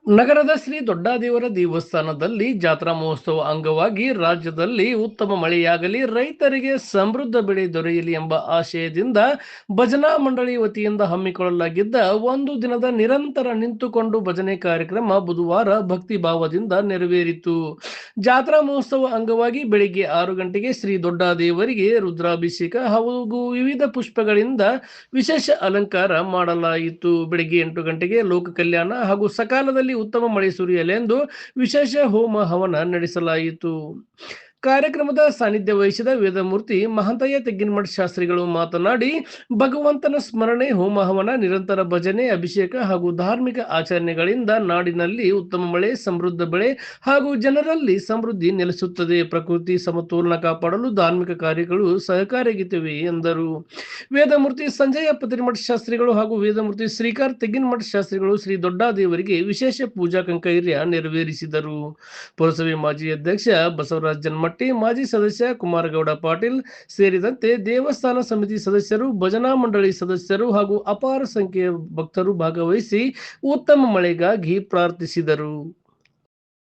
ನಗರದ ಶ್ರೀ ದೊಡ್ಡಾದೇವರ ದೇವಸ್ಥಾನದಲ್ಲಿ ಜಾತ್ರಾ ಮಹೋತ್ಸವ ಅಂಗವಾಗಿ ರಾಜ್ಯದಲ್ಲಿ ಉತ್ತಮ ಮಳೆಯಾಗಲಿ, ರೈತರಿಗೆ ಸಮೃದ್ಧ ಬೆಳೆ ದೊರೆಯಲಿ ಎಂಬ ಆಶಯದಿಂದ ಭಜನಾ ಮಂಡಳಿ ವತಿಯಿಂದ ಹಮ್ಮಿಕೊಳ್ಳಲಾಗಿದ್ದ ಒಂದು ದಿನದ ನಿರಂತರ ನಿಂತುಕೊಂಡು ಭಜನೆ ಕಾರ್ಯಕ್ರಮ ಬುಧವಾರ ಭಕ್ತಿ ಭಾವದಿಂದ ನೆರವೇರಿತು. ಜಾತ್ರಾ ಮಹೋತ್ಸವ ಅಂಗವಾಗಿ ಬೆಳಿಗ್ಗೆ 6 ಗಂಟೆಗೆ ಶ್ರೀ ದೊಡ್ಡಾದೇವರಿಗೆ ರುದ್ರಾಭಿಷೇಕ ಹಾಗೂ ವಿವಿಧ ಪುಷ್ಪಗಳಿಂದ ವಿಶೇಷ ಅಲಂಕಾರ ಮಾಡಲಾಯಿತು. ಬೆಳಿಗ್ಗೆ 8 ಗಂಟೆಗೆ ಲೋಕ ಕಲ್ಯಾಣ ಹಾಗೂ ಸಕಾಲದಲ್ಲಿ ಉತ್ತಮ ಮಳೆ ಸುರಿಯಲೆಂದು ವಿಶೇಷ ಹೋಮ ಹವನ ನಡೆಸಲಾಯಿತು. ಕಾರ್ಯಕ್ರಮದ ಸಾನ್ನಿಧ್ಯ ವಹಿಸಿದ ವೇದಮೂರ್ತಿ ಮಹಂತಯ್ಯ ತೆಗ್ಗಿನಮಠ ಶಾಸ್ತ್ರಿಗಳು ಮಾತನಾಡಿ, ಭಗವಂತನ ಸ್ಮರಣೆ, ಹೋಮ ಹವನ, ನಿರಂತರ ಭಜನೆ, ಅಭಿಷೇಕ ಹಾಗೂ ಧಾರ್ಮಿಕ ಆಚರಣೆಗಳಿಂದ ನಾಡಿನಲ್ಲಿ ಉತ್ತಮ ಮಳೆ, ಸಮೃದ್ಧ ಬೆಳೆ ಹಾಗೂ ಜನರಲ್ಲಿ ಸಮೃದ್ಧಿ ನೆಲೆಸುತ್ತದೆ. ಪ್ರಕೃತಿ ಸಮತೋಲನ ಕಾಪಾಡಲು ಧಾರ್ಮಿಕ ಕಾರ್ಯಗಳು ಸಹಕಾರಿಯಾಗಿವೆ ಎಂದರು. ವೇದಮೂರ್ತಿ ಸಂಜಯ ಪತಿಮಠ ಶಾಸ್ತ್ರಿಗಳು ಹಾಗೂ ವೇದಮೂರ್ತಿ ಶ್ರೀಕಾರ್ ತೆಗ್ಗಿನಮಠ ಶಾಸ್ತ್ರಿಗಳು ಶ್ರೀ ದೊಡ್ಡಾದೇವರಿಗೆ ವಿಶೇಷ ಪೂಜಾ ಕೈಂಕರ್ಯ ನೆರವೇರಿಸಿದರು. ಪುರಸಭೆ ಮಾಜಿ ಅಧ್ಯಕ್ಷ ಬಸವರಾಜ ಜನ್ಮಟ್ಟಿ, ಮಾಜಿ ಸದಸ್ಯ ಕುಮಾರಗೌಡ ಪಾಟೀಲ್ ಸೇರಿದಂತೆ ದೇವಸ್ಥಾನ ಸಮಿತಿ ಸದಸ್ಯರು, ಭಜನಾ ಮಂಡಳಿ ಸದಸ್ಯರು ಹಾಗೂ ಅಪಾರ ಸಂಖ್ಯೆಯ ಭಕ್ತರು ಭಾಗವಹಿಸಿ ಉತ್ತಮ ಮಳೆಗಾಗಿ ಪ್ರಾರ್ಥಿಸಿದರು.